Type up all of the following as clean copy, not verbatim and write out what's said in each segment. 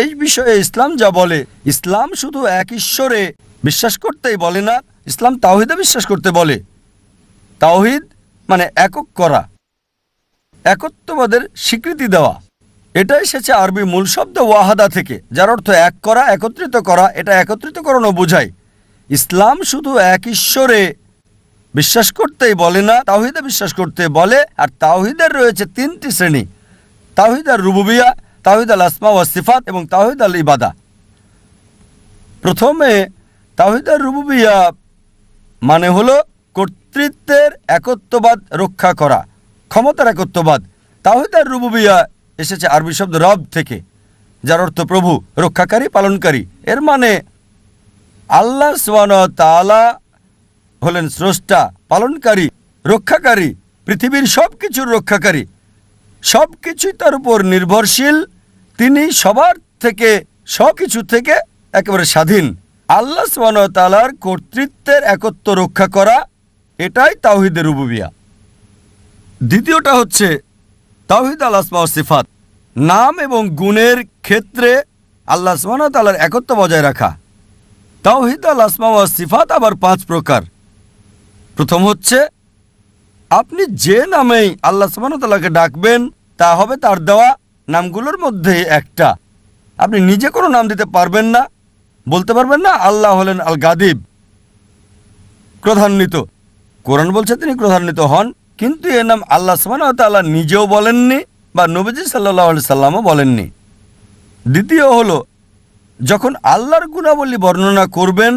এই বিষয়ে ইসলাম যা বলে, ইসলাম শুধু এক ঈশ্বরে বিশ্বাস করতেই বলে না, ইসলাম তাওহীদে বিশ্বাস করতে বলে। তাওহীদ মানে একক করা, একত্ববাদের স্বীকৃতি দেওয়া। এটা এসেছে আরবি মূল শব্দ ওয়াহাদা থেকে, যার অর্থ এক করা, একত্রিত করা। এটা একত্রিতকরণও বোঝায়। ইসলাম শুধু এক ঈশ্বরে বিশ্বাস করতেই বলে না, তাওহীদে বিশ্বাস করতে বলে। আর তাওহীদের রয়েছে তিনটি শ্রেণী: তাওহীদ আর রুবুবিয়া, তাওহীদ আল আসমা ওয়াস সিফাত এবং তাওহীদ আল ইবাদা। প্রথমে তাওহীদ আর রুবুবিয়া মানে হলো কর্তৃত্বের একত্ববাদ রক্ষা করা, ক্ষমতার একত্ববাদ। তাওহীদ আর রুবুবিয়া এসেছে আরবি শব্দ রব থেকে, যার অর্থ প্রভু, রক্ষাকারী, পালনকারী। এর মানে আল্লাহ সুবহানাহু ওয়া তাআলা হলেন স্রষ্টা, পালনকারী, রক্ষাকারী, পৃথিবীর সব কিছুর রক্ষাকারী। সব কিছুই তার উপর নির্ভরশীল। তিনি সবার থেকে, সব কিছু থেকে একেবারে স্বাধীন। আল্লাহ সুবহানাহু ওয়া তাআলার কর্তৃত্বের একত্ব রক্ষা করা, এটাই তাওহীদে রুবুবিয়া। দ্বিতীয়টা হচ্ছে তাওহীদ আল আসমা ওয়াস সিফাত, নাম এবং গুণের ক্ষেত্রে আল্লাহ সুবহানাহু ওয়া তাআলার একত্ব বজায় রাখা। তাওহীদ আল আসমা ওয়াস সিফাত আবার 5 প্রকার। প্রথম হচ্ছে আপনি যে নামেই আল্লাহ সুবহানাহু ওয়া তাআলাকে ডাকবেন তা হবে তার দেওয়া নামগুলোর মধ্যে একটা। আপনি নিজে কোনো নাম দিতে পারবেন না, বলতে পারবেন না আল্লাহ হলেন আল গাদিব, ক্রোধান্বিত। কোরআন বলছে তিনি ক্রোধান্বিত হন, কিন্তু এর নাম আল্লাহ সুবহানাহু ওয়া তাআলা নিজেও বলেননি বা নবীজি সাল্লাল্লাহু আলাইহি সাল্লামও বলেননি। দ্বিতীয় হলো যখন আল্লাহর গুণাবলী বর্ণনা করবেন,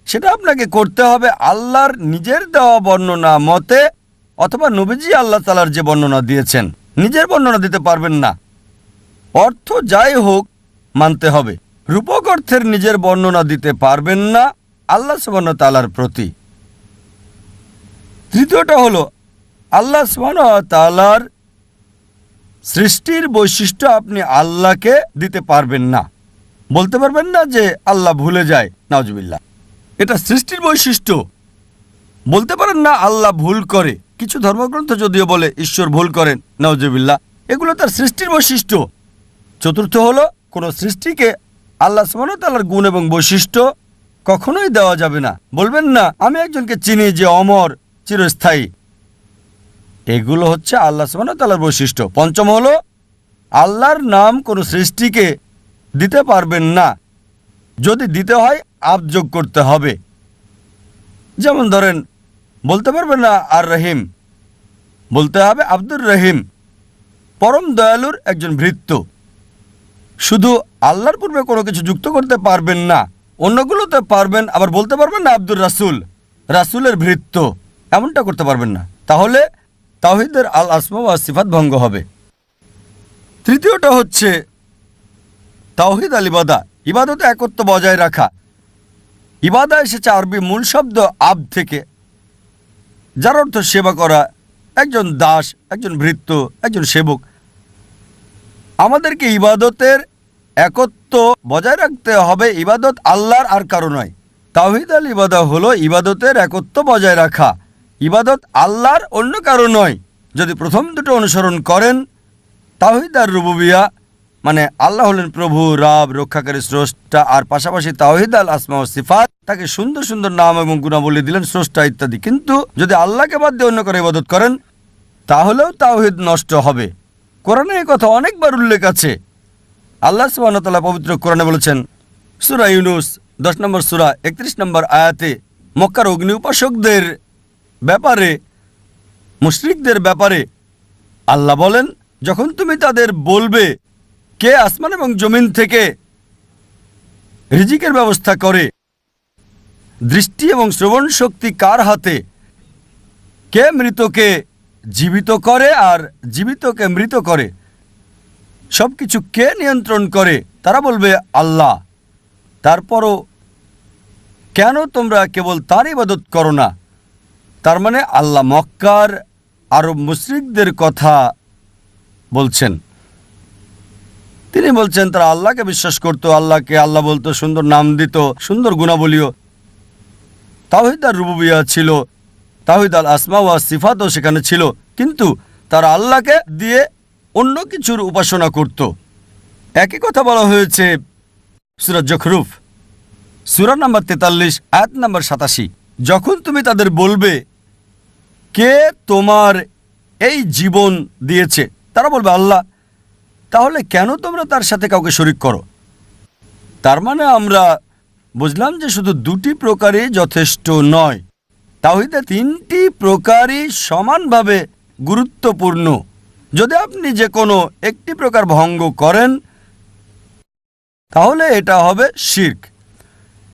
সেটা আপনাকে করতে হবে আল্লাহর নিজের দেওয়া বর্ণনা মতে, অথবা নবীজি আল্লাহ তাআলার যে বর্ণনা দিয়েছেন। নিজের বর্ণনা দিতে পারবেন না। অর্থ যাই হোক মানতে হবে। রূপক অর্থের নিজের বর্ণনা দিতে পারবেন না আল্লাহ সুবহানাহু ওয়া তাআলার প্রতি। তৃতীয়টা হলো আল্লাহ সুবহানাহু ওয়া তাআলার সৃষ্টির বৈশিষ্ট্য আপনি আল্লাহকে দিতে পারবেন না। বলতে পারবেন না যে আল্লাহ ভুলে যায়, নাউজুবিল্লাহ, এটা সৃষ্টির বৈশিষ্ট্য। বলতে পারেন না আল্লাহ ভুল করে। কিছু ধর্মগ্রন্থ যদিও বলে ঈশ্বর ভুল করেন, নাউজুবিল্লাহ, এগুলো তার সৃষ্টির বৈশিষ্ট্য। চতুর্থ হলো কোনো সৃষ্টিকে আল্লাহ সুবহানাহু ওয়া তাআলার গুণ এবং বৈশিষ্ট্য কখনোই দেওয়া যাবে না। বলবেন না আমি একজনকে চিনি যে অমর, চিরস্থায়ী। এগুলো হচ্ছে আল্লাহ সুবহানাহু ওয়া তাআলার বৈশিষ্ট্য। পঞ্চম হলো আল্লাহর নাম কোনো সৃষ্টিকে দিতে পারবেন না। যদি দিতে হয় আবযোগ করতে হবে। যেমন ধরেন বলতে পারবেন না আর রহিম, বলতে হবে আব্দুর রহিম, পরম দয়ালুর একজন ভৃত্য। শুধু আল্লাহর পূর্বে কোনো কিছু যুক্ত করতে পারবেন না। অন্যগুলোতে পারবেন, আবার বলতে পারবেন না আব্দুর রাসূল, রাসূলের ভৃত্য, এমনটা করতে পারবেন না। তাহলে তাওহীদের আল আসমা ওয়াস সিফাত ভঙ্গ হবে। তৃতীয়টা হচ্ছে তাওহীদ আল ইবাদা, ইবাদতে একত্ব বজায় রাখা। ইবাদা এসেছে আরবি মূল শব্দ আব থেকে, যার অর্থ সেবা করা, একজন দাস, একজন ভৃত্য, একজন সেবক। আমাদেরকে ইবাদতের একত্ব বজায় রাখতে হবে। ইবাদত আল্লাহর আর কারো নয়। তাওহীদ আল ইবাদা হলো ইবাদতের একত্ব বজায় রাখা। ইবাদত আল্লাহর, অন্য কারো নয়। যদি প্রথম দুটো অনুসরণ করেন, তাওহীদ আর রুবুবিয়া মানে আল্লাহ হলেন প্রভু, রব, রক্ষাকারী, স্রষ্টা, আর পাশাপাশি তাওহীদ আল আসমা ওয়াস সিফাত, তাকে সুন্দর সুন্দর নাম এবং গুণাবলী দিলেন, স্রষ্টা ইত্যাদি। কিন্তু যদি আল্লাহকে বাদ দিয়ে অন্য কারো ইবাদত করেন তাহলেও তাওহীদ নষ্ট হবে। কোরআনে এই কথা অনেকবার উল্লেখ আছে। আল্লাহ সুবহানাহু ওয়া তাআলা পবিত্র কোরআনে বলেছেন, সূরা ইউনূস 10 নম্বর সূরা 31 নম্বর আয়াতে, মক্কার অগ্নি উপাসকদের ব্যাপারে, মুশরিকদের ব্যাপারে আল্লাহ বলেন, যখন তুমি তাদের বলবে কে আসমান এবং জমিন থেকে রিজিকের ব্যবস্থা করে, দৃষ্টি এবং শ্রবণ শক্তি কার হাতে, কে মৃতকে জীবিত করে আর জীবিতকে মৃত করে, সবকিছু কে নিয়ন্ত্রণ করে, তারা বলবে আল্লাহ। তারপরও কেন তোমরা কেবল তার ইবাদত করো না? তার মানে আল্লাহ মক্কার আরব মুশরিকদের কথা বলছেন। তিনি বলছেন তারা আল্লাহকে বিশ্বাস করত, আল্লাহকে আল্লাহ বলতো, সুন্দর নাম দিত, সুন্দর গুণাবলীও। তাওহীদ আর রুবুবিয়া ছিল, তাওহীদ আল আসমা ওয়াস সিফাতও সেখানে ছিল, কিন্তু তারা আল্লাহকে দিয়ে অন্য কিছুর উপাসনা করত। একই কথা বলা হয়েছে সূরা যখরুফ সূরা নম্বর 43 আয়াত নম্বর 87। যখন তুমি তাদের বলবে কে তোমার এই জীবন দিয়েছে, তারা বলবে আল্লাহ, তাহলে কেন তোমরা তার সাথে কাউকে শরীক করো? তার মানে আমরা বুঝলাম যে শুধু দুটি প্রকারই যথেষ্ট নয়, তাওহীদে তিনটি প্রকারই সমানভাবে গুরুত্বপূর্ণ। যদি আপনি যে কোনো একটি প্রকার ভঙ্গ করেন তাহলে এটা হবে শিরক।